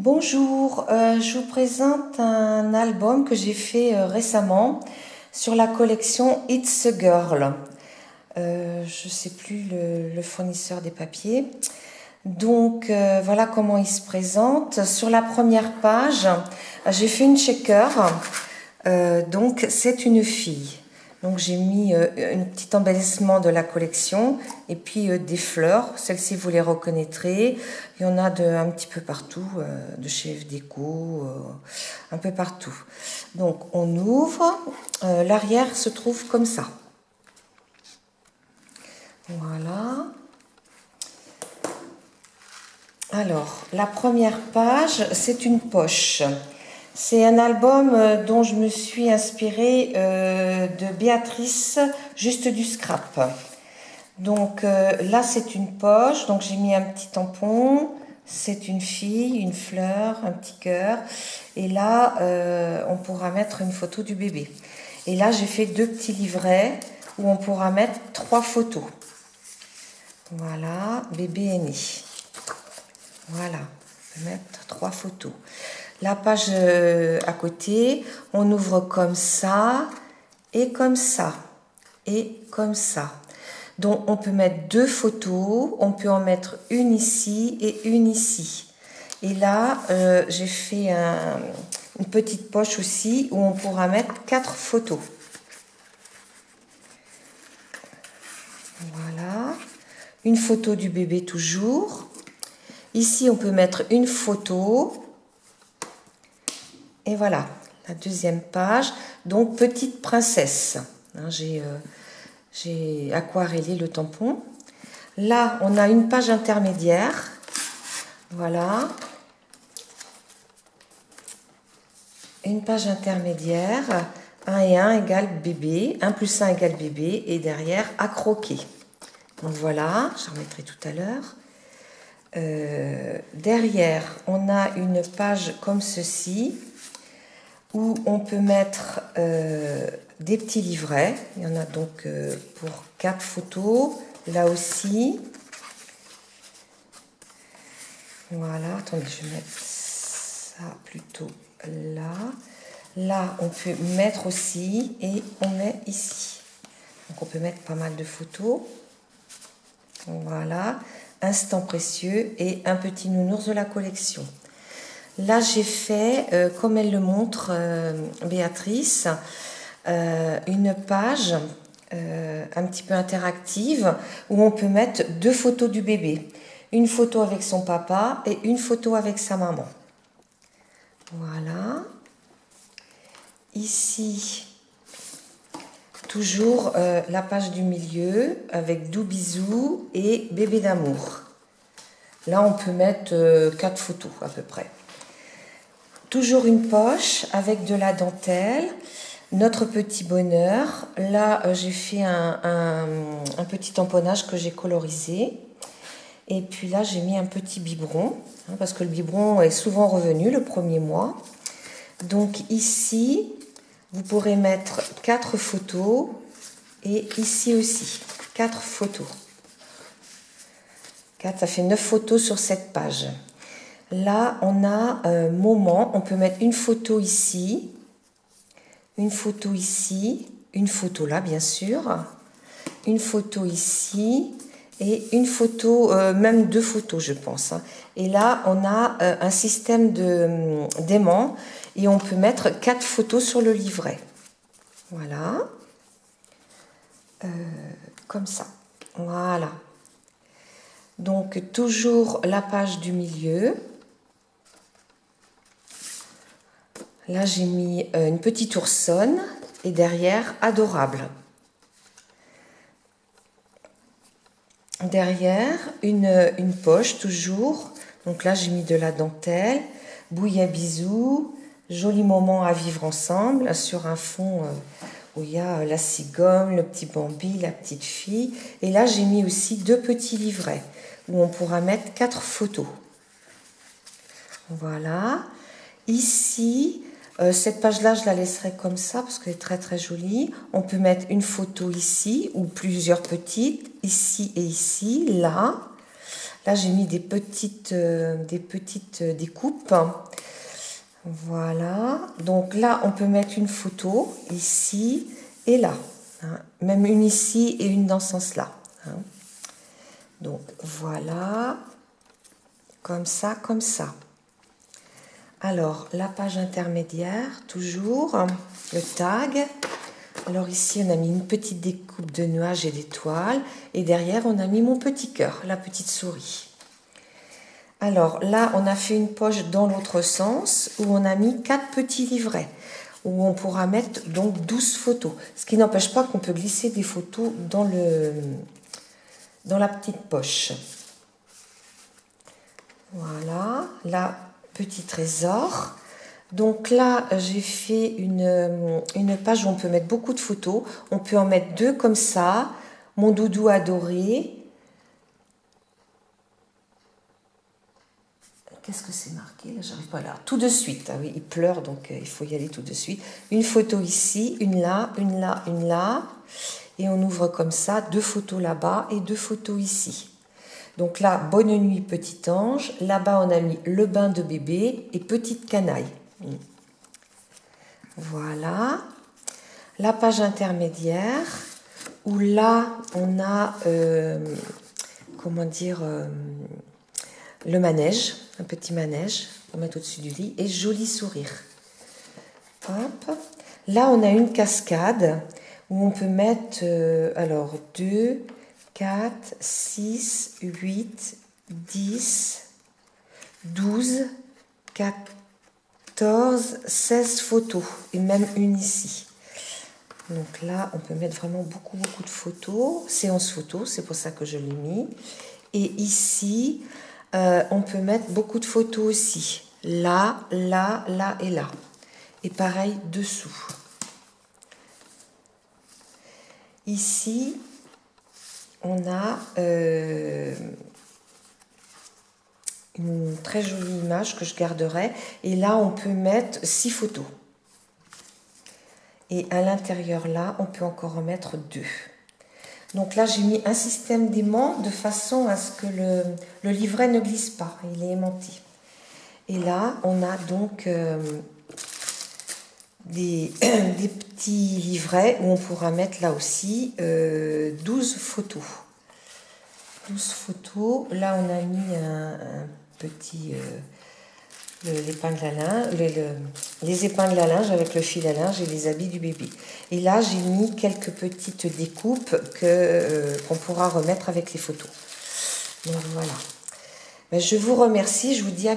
Bonjour, je vous présente un album que j'ai fait récemment sur la collection It's a Girl. Je ne sais plus le fournisseur des papiers. Donc voilà comment il se présente. Sur la première page, j'ai fait une checker. Donc c'est une fille. Donc j'ai mis un petit embellissement de la collection et puis des fleurs. Celles-ci vous les reconnaîtrez. Il y en a un petit peu partout, de chez F Déco, un peu partout. Donc on ouvre. L'arrière se trouve comme ça. Voilà. Alors la première page, c'est une poche. C'est un album dont je me suis inspirée de Béatrice, juste du scrap. Donc là, c'est une poche, donc j'ai mis un petit tampon, c'est une fille, une fleur, un petit cœur. Et là, on pourra mettre une photo du bébé. Et là, j'ai fait 2 petits livrets où on pourra mettre 3 photos. Voilà, bébé est né. Voilà, on peut mettre 3 photos. La page à côté, on ouvre comme ça et comme ça et comme ça. Donc on peut mettre 2 photos, on peut en mettre une ici et une ici. Et là, j'ai fait une petite poche aussi où on pourra mettre 4 photos. Voilà, une photo du bébé toujours. Ici, on peut mettre une photo. Et voilà, la deuxième page. Donc, petite princesse. Hein, j'ai aquarellé le tampon. Là, on a une page intermédiaire. Voilà. Une page intermédiaire. 1 et 1 égale bébé. 1 plus 1 égale bébé. Et derrière, à croquer. Donc voilà, je remettrai tout à l'heure. Derrière, on a une page comme ceci, où on peut mettre des petits livrets. Il y en a donc pour 4 photos. Là aussi. Voilà, attendez, je vais mettre ça plutôt là. Là, on peut mettre aussi et on met ici. Donc on peut mettre pas mal de photos. Voilà, instant précieux et un petit nounours de la collection. Là, j'ai fait, comme elle le montre, Béatrice, une page un petit peu interactive où on peut mettre 2 photos du bébé. Une photo avec son papa et une photo avec sa maman. Voilà. Ici, toujours la page du milieu avec doux bisous et bébé d'amour. Là, on peut mettre 4 photos à peu près. Toujours une poche avec de la dentelle, notre petit bonheur. Là, j'ai fait un petit tamponnage que j'ai colorisé. Et puis là, j'ai mis un petit biberon, hein, parce que le biberon est souvent revenu le premier mois. Donc ici, vous pourrez mettre 4 photos. Et ici aussi, 4 photos. 4, ça fait 9 photos sur cette page. Là, on a un moment, on peut mettre une photo ici, une photo ici, une photo là, bien sûr, une photo ici et une photo, même 2 photos, je pense. Et là, on a un système d'aimant et on peut mettre 4 photos sur le livret. Voilà. Comme ça. Voilà. Donc, toujours la page du milieu. Là, j'ai mis une petite oursonne et derrière, adorable. Derrière, une poche toujours. Donc là, j'ai mis de la dentelle, bouille à bisous, joli moment à vivre ensemble sur un fond où il y a la cigogne, le petit Bambi, la petite fille. Et là, j'ai mis aussi 2 petits livrets où on pourra mettre 4 photos. Voilà. Ici, cette page-là, je la laisserai comme ça parce qu'elle est très très jolie. On peut mettre une photo ici ou plusieurs petites, ici et ici, là. Là, j'ai mis des petites découpes. Voilà. Donc là, on peut mettre une photo ici et là. Hein. Même une ici et une dans ce sens-là. Hein. Donc voilà. Comme ça, comme ça. Alors, la page intermédiaire, toujours. Le tag. Alors ici, on a mis une petite découpe de nuages et d'étoiles. Et derrière, on a mis mon petit cœur, la petite souris. Alors là, on a fait une poche dans l'autre sens où on a mis 4 petits livrets. Où on pourra mettre donc 12 photos. Ce qui n'empêche pas qu'on peut glisser des photos dans la petite poche. Voilà, là, petit trésor. Donc là, j'ai fait une page où on peut mettre beaucoup de photos. On peut en mettre 2 comme ça. Mon doudou adoré. Qu'est-ce que c'est marqué? Là, j'arrive pas là. Tout de suite. Ah oui, il pleure, donc il faut y aller tout de suite. Une photo ici, une là, une là, une là. Et on ouvre comme ça 2 photos là-bas et 2 photos ici. Donc là, bonne nuit, petit ange. Là-bas, on a mis le bain de bébé et petite canaille. Voilà. La page intermédiaire, où là, on a, comment dire, le manège, un petit manège, on met au-dessus du lit, et joli sourire. Hop. Là, on a une cascade, où on peut mettre, alors, 2, 4, 6, 8, 10, 12, 14, 16 photos, et même une ici. Donc là, on peut mettre vraiment beaucoup de photos, séance photo, c'est pour ça que je l'ai mis. Et ici, on peut mettre beaucoup de photos aussi. Là, là, là et là. Et pareil dessous. Ici, on a une très jolie image que je garderai. Et là, on peut mettre 6 photos. Et à l'intérieur, là, on peut encore en mettre 2. Donc là, j'ai mis un système d'aimant de façon à ce que le livret ne glisse pas. Il est aimanté. Et là, on a donc des petits livrets où on pourra mettre là aussi 12 photos. 12 photos. Là, on a mis un petit... l'épingle à linge, les épingles à linge avec le fil à linge et les habits du bébé. Et là, j'ai mis quelques petites découpes qu'on pourra remettre avec les photos. Donc voilà. Ben, je vous remercie, je vous dis à